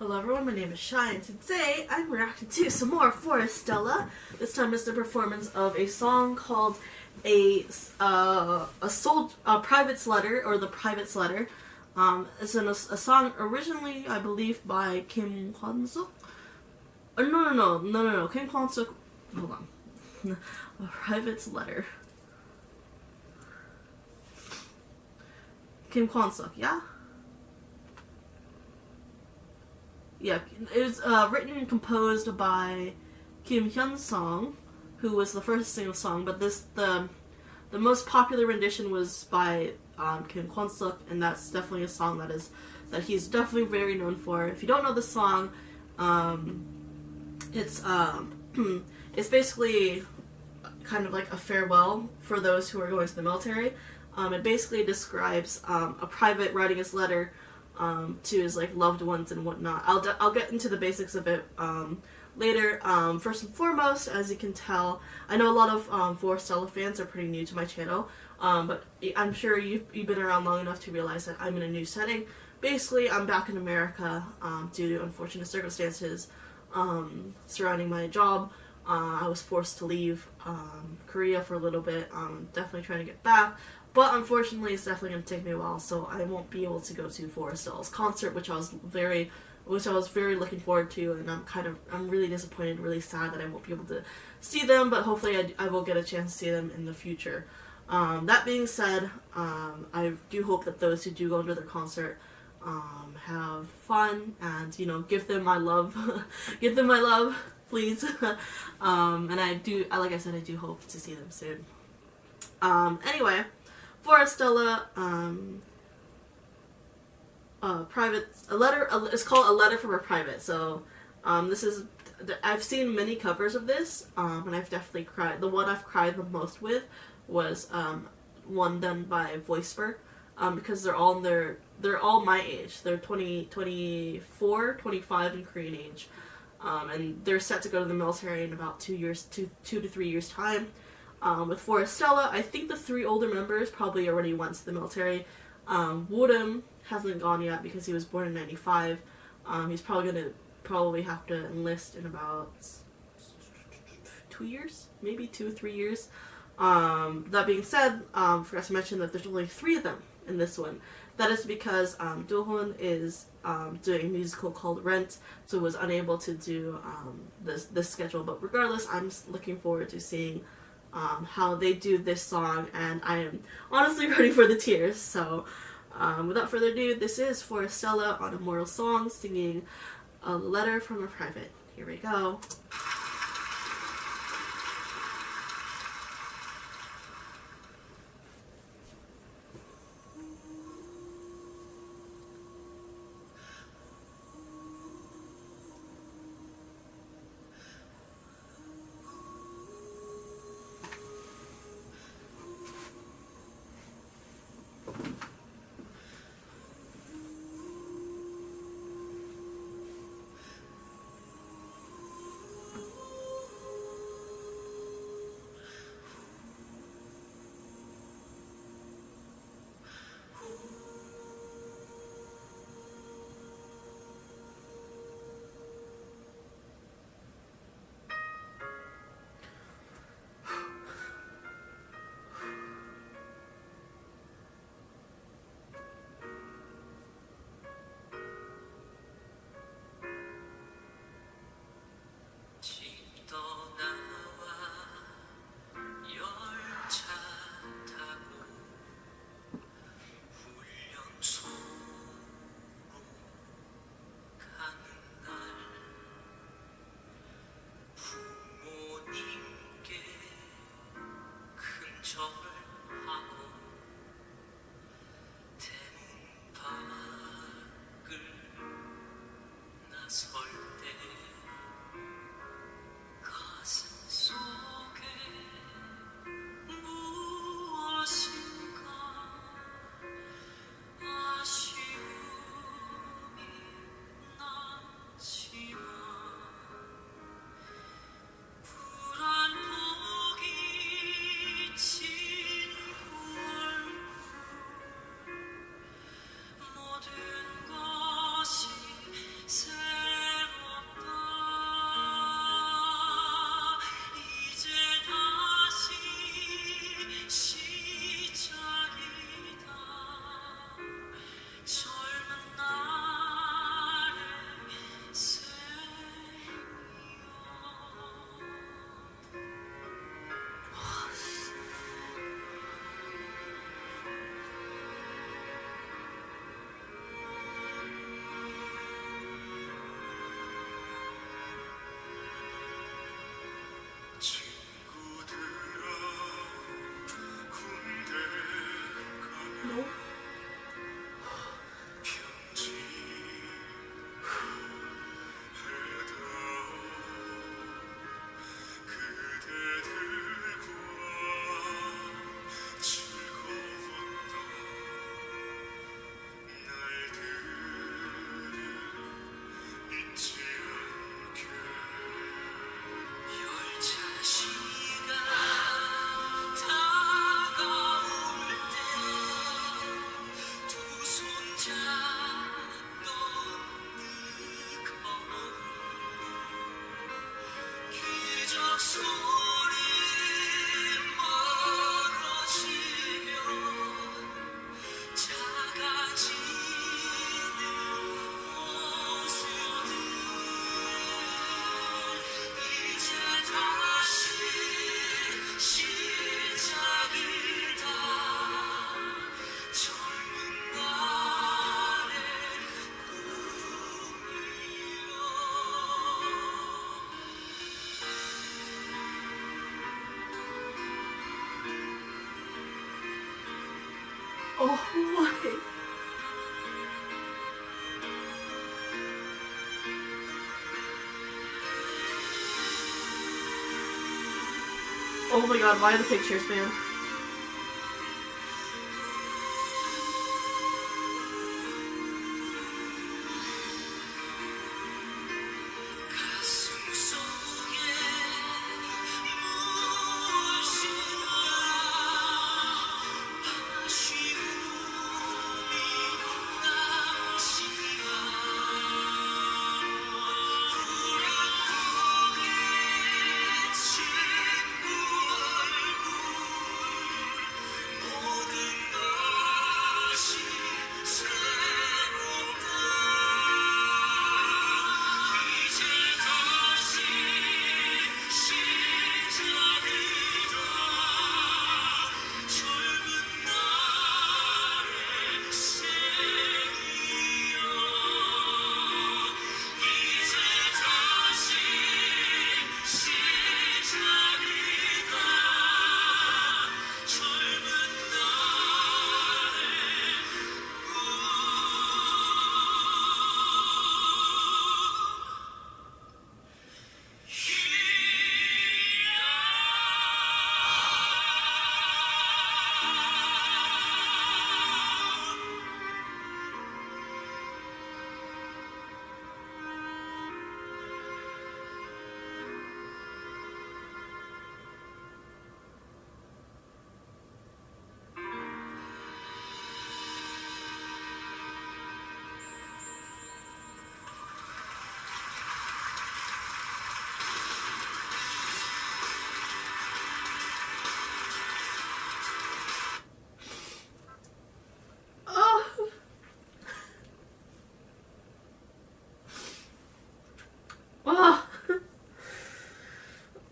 Hello everyone, my name is Shai, and today I'm reacting to some more Forestella. This time it's the performance of a song called a Private's Letter, or The Private's Letter. It's a song originally, I believe, by Kim Kwon-suk. No, Kim Kwon-suk. Hold on. A Private's Letter. Kim Kwon-suk, yeah? Yeah, it was written and composed by Kim Hyun-sung, who was the first single song, but the most popular rendition was by Kim Kwon-suk, and that's definitely a song that he's definitely very known for. If you don't know the song, it's basically kind of like a farewell for those who are going to the military. It basically describes a private writing his letter to his loved ones and whatnot. I'll get into the basics of it later. First and foremost, as you can tell, I know a lot of Forestella fans are pretty new to my channel, but I'm sure you've been around long enough to realize that I'm in a new setting. Basically, I'm back in America due to unfortunate circumstances surrounding my job. I was forced to leave Korea for a little bit. Definitely trying to get back. But unfortunately, it's definitely going to take me a while, so I won't be able to go to Forestella's concert, which I was very looking forward to, and I'm really disappointed, really sad that I won't be able to see them, but hopefully I will get a chance to see them in the future. That being said, I do hope that those who do go to their concert have fun, and give them my love, give them my love, please. And like I said, I do hope to see them soon. Anyway. Forestella, it's called A Letter from a Private. So, I've seen many covers of this, and I've definitely cried. The one I've cried the most with was, one done by Voiceberg, because they're all my age. They're 24, 25 in Korean age, and they're set to go to the military in about 2 to 3 years time. With Forestella, I think the 3 older members probably already went to the military. Woodham hasn't gone yet because he was born in 95. He's probably gonna have to enlist in about 2 years, maybe 2 or 3 years. That being said, forgot to mention that there's only 3 of them in this one. That is because Do-hoon is doing a musical called Rent, so was unable to do this schedule. But regardless, I'm looking forward to seeing how they do this song, and I am honestly ready for the tears. So without further ado, this is Forestella on Immortal Song singing A Letter from a Private. Here we go. Oh my god, why the pictures, man?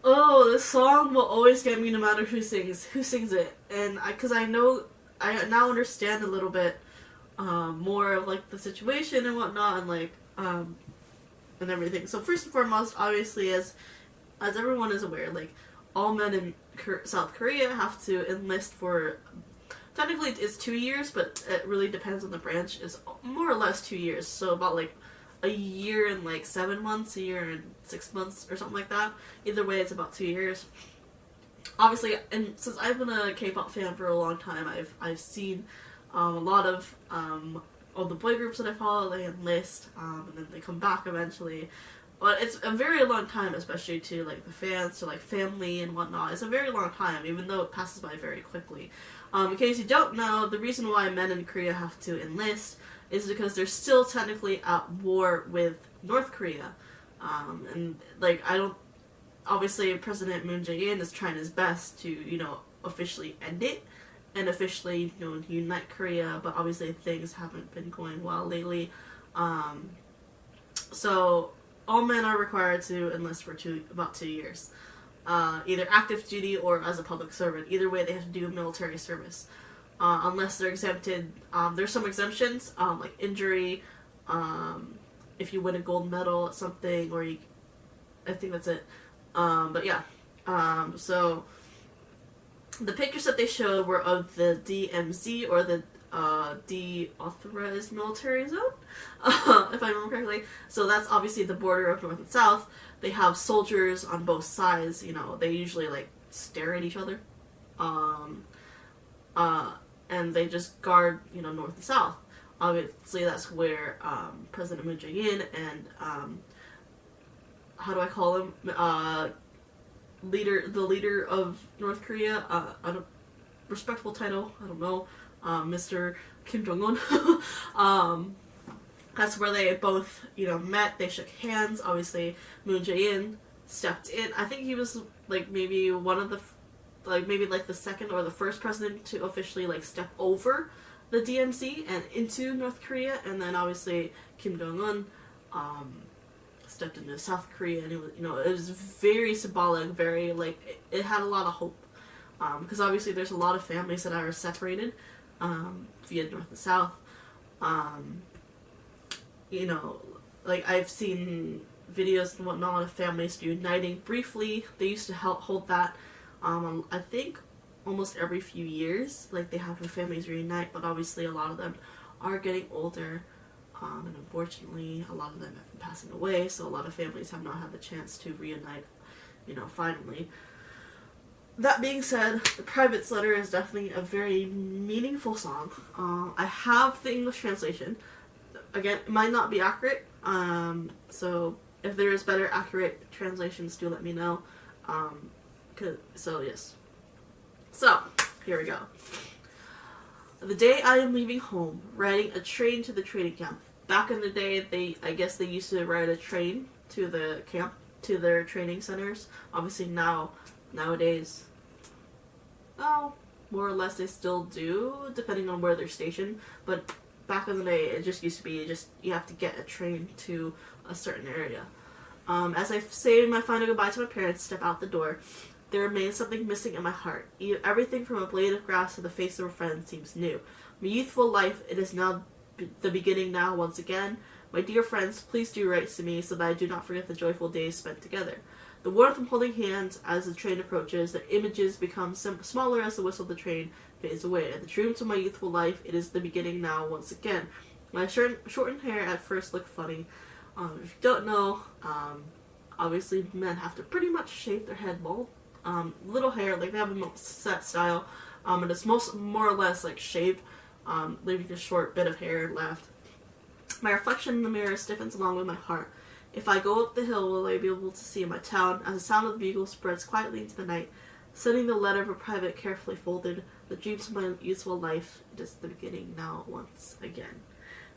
Oh, this song will always get me no matter who sings it, and because I now understand a little bit more of like the situation and whatnot, and like and everything. So first and foremost, obviously, as everyone is aware, like all men in South Korea have to enlist for, technically it's 2 years, but it really depends on the branch. It's more or less 2 years, so about like a year and like 7 months, a year and 6 months, or something like that. Either way, it's about 2 years. Obviously, and since I've been a K-pop fan for a long time, I've seen a lot of all the boy groups that I follow. They enlist, and then they come back eventually. But it's a very long time, especially to like the fans, to like family and whatnot. It's a very long time, even though it passes by very quickly. In case you don't know, the reason why men in Korea have to enlist is because they're still technically at war with North Korea. And like, obviously President Moon Jae-in is trying his best to, you know, officially end it and officially, you know, unite Korea, but obviously things haven't been going well lately. So all men are required to enlist for about 2 years. Either active duty or as a public servant. Either way, they have to do military service. Unless they're exempted. There's some exemptions, like injury, if you win a gold medal at something, or I think that's it. But yeah, so the pictures that they showed were of the DMZ, or the deauthorized military zone, if I remember correctly. So that's obviously the border of North and South. They have soldiers on both sides. You know, they usually like stare at each other. And they just guard, you know, North and South. Obviously, that's where President Moon Jae-in and how do I call him? The leader of North Korea. Respectful title. I don't know. Mr. Kim Jong-un. That's where they both, you know, met. They shook hands. Obviously, Moon Jae-in stepped in. I think he was like maybe one of the maybe like the second or the first president to officially like step over the DMZ and into North Korea, and then obviously Kim Jong-un stepped into South Korea, and it was, you know, it was very symbolic, very like it had a lot of hope, because obviously there's a lot of families that are separated via North and South. You know, like I've seen videos and whatnot of families uniting briefly. They used to hold that. I think almost every few years, like they have their families reunite, but obviously a lot of them are getting older, and unfortunately a lot of them have been passing away, so a lot of families have not had the chance to reunite, you know, finally. that being said, the Private's Letter is definitely a very meaningful song. I have the English translation. Again, it might not be accurate, so if there is better accurate translations, do let me know. Yes. So, here we go. The day I am leaving home, riding a train to the training camp. Back in the day, I guess they used to ride a train to the camp, to their training centers. Obviously nowadays, well, more or less they still do, depending on where they're stationed. But back in the day, it just used to be you have to get a train to a certain area. As I say my final goodbye to my parents, step out the door, there remains something missing in my heart. Everything from a blade of grass to the face of a friend seems new. My youthful life, it is now the beginning now once again. My dear friends, please do write to me so that I do not forget the joyful days spent together. The warmth of holding hands as the train approaches, the images become smaller as the whistle of the train fades away. The dreams of my youthful life, it is the beginning now once again. My shortened hair at first looked funny. If you don't know, obviously men have to pretty much shave their head bald. Little hair, like they have a set style, and it's more or less like shaved, leaving a short bit of hair left. My reflection in the mirror stiffens along with my heart. If I go up the hill, will I be able to see my town? As the sound of the bugle spreads quietly into the night, sending the letter of a private carefully folded, the dreams of my youthful life, it is the beginning now once again.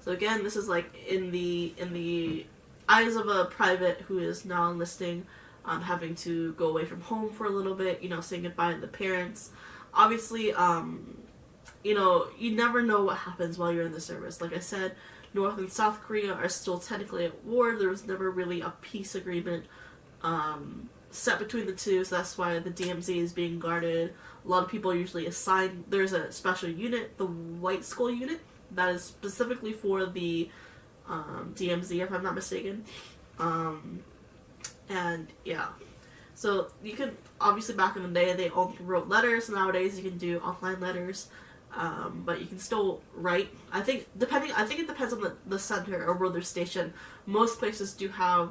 So again, this is like in the eyes of a private who is now enlisting, having to go away from home for a little bit, saying goodbye to the parents. Obviously, you never know what happens while you're in the service. Like I said, North and South Korea are still technically at war. There was never really a peace agreement set between the two, so that's why the DMZ is being guarded. A lot of people are usually assigned. There's a special unit, the White Skull unit, that is specifically for the DMZ, if I'm not mistaken. And yeah, so you could, obviously back in the day they only wrote letters. Nowadays you can do offline letters, but you can still write. I think it depends on the center or where they're stationed. Most places do have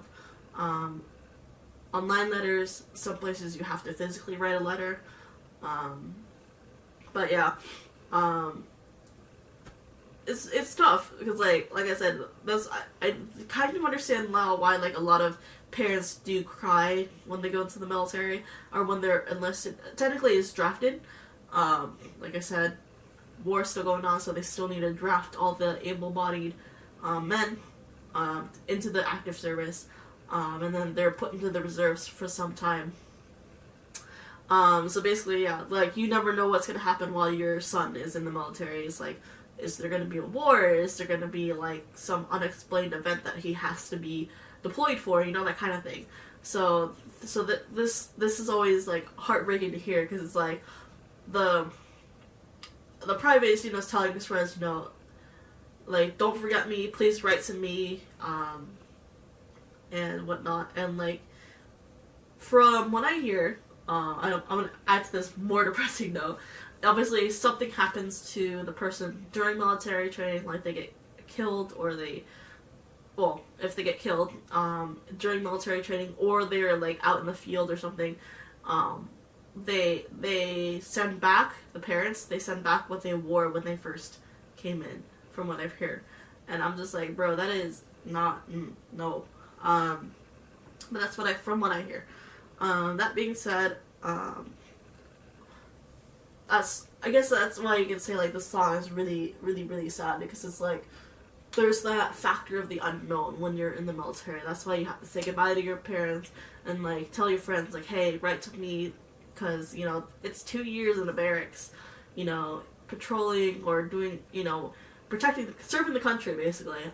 online letters. Some places you have to physically write a letter. But yeah, it's tough because like I said, I kind of understand now why like a lot of parents do cry when they go into the military or when they're enlisted. Technically, it's drafted. Like I said, war's still going on, so they still need to draft all the able-bodied men into the active service, and then they're put into the reserves for some time. So basically, yeah, like you never know what's gonna happen while your son is in the military. It's like, is there gonna be a war? Is there gonna be like some unexplained event that he has to be deployed for, that kind of thing. So this is always like heartbreaking to hear, because it's like the private is telling his friends, like, don't forget me, please write to me, and whatnot. And like from what I hear, I'm gonna add to this more depressing note. Obviously, something happens to the person during military training, like they get killed, or if they get killed during military training, or they're like out in the field or something, they send back, the parents, they send back what they wore when they first came in, from what I've heard. And I'm just like, bro, that is not, no. But that's from what I hear. That being said, I guess that's why you can say like this song is really, really, really sad, because it's like, there's that factor of the unknown when you're in the military. That's why you have to say goodbye to your parents and like tell your friends like, hey, write to me, because it's 2 years in the barracks, patrolling or doing, serving the country basically.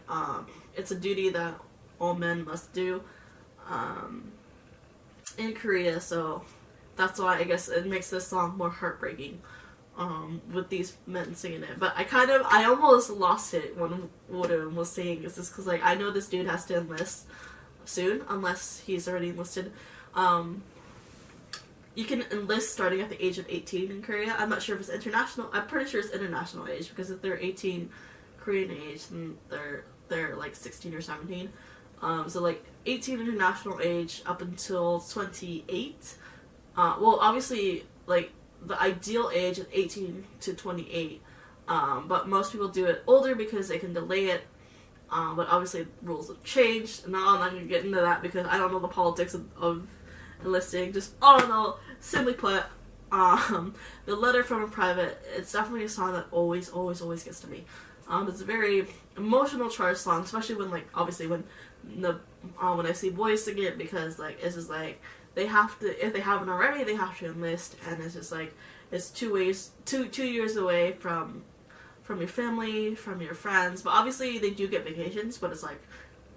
It's a duty that all men must do in Korea, so that's why I guess it makes this song more heartbreaking. With these men singing it. But I almost lost it when Woodin was singing this, because like I know this dude has to enlist soon, unless he's already enlisted. You can enlist starting at the age of 18 in Korea. I'm not sure if it's international. I'm pretty sure it's international age, because if they're 18 Korean age, then they're like 16 or 17. So like 18 international age up until 28. Well, obviously, like the ideal age is 18 to 28, but most people do it older because they can delay it. But obviously rules have changed. Now I'm not gonna get into that because I don't know the politics of enlisting. Just I don't know. Simply put, the letter from a private. It's definitely a song that always gets to me. It's a very emotional charged song, especially when like obviously when I see boys sing it, because like it's just like they have to, if they haven't already, they have to enlist, and it's just like it's 2 years away from your family, from your friends. But obviously they do get vacations, but it's like,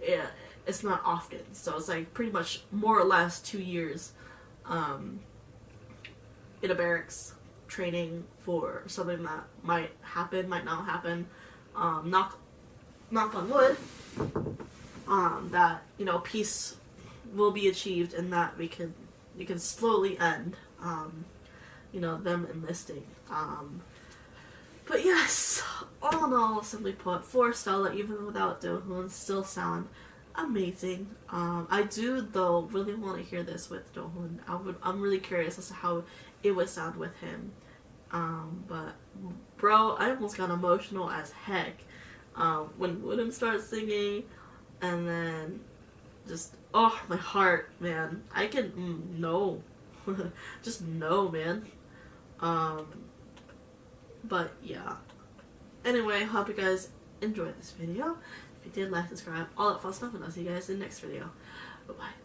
yeah, it's not often. So it's like pretty much more or less 2 years in a barracks training for something that might happen, might not happen. Knock on wood, that, you know, peace will be achieved and that we can slowly end, you know, them enlisting. But yes, all in all, simply put, Forestella, even without Do-hoon, still sound amazing. I do, though, really want to hear this with Do-hoon. I'm really curious as to how it would sound with him. But, bro, I almost got emotional as heck when Wooden started singing, and then just, oh, my heart, man. I can, no. Just no, man. But yeah. Anyway, hope you guys enjoyed this video. If you did, like, subscribe, all that fun stuff, and I'll see you guys in the next video. Bye-bye.